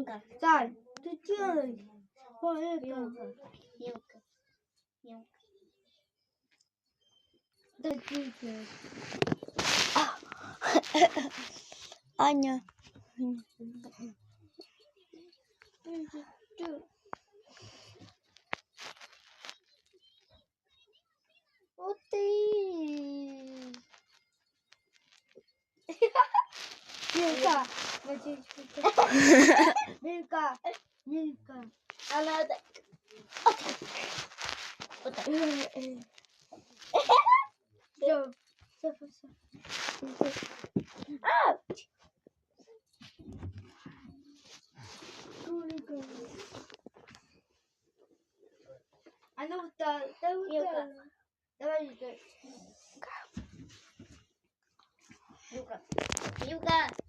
Юнка. Сань, ты делай. Вот это. Юнка. Да тихо. Аня. Вот ты. Милка. Милка. Милка. Она так. Вот так. Все. Все. А! А ну давай. Юка.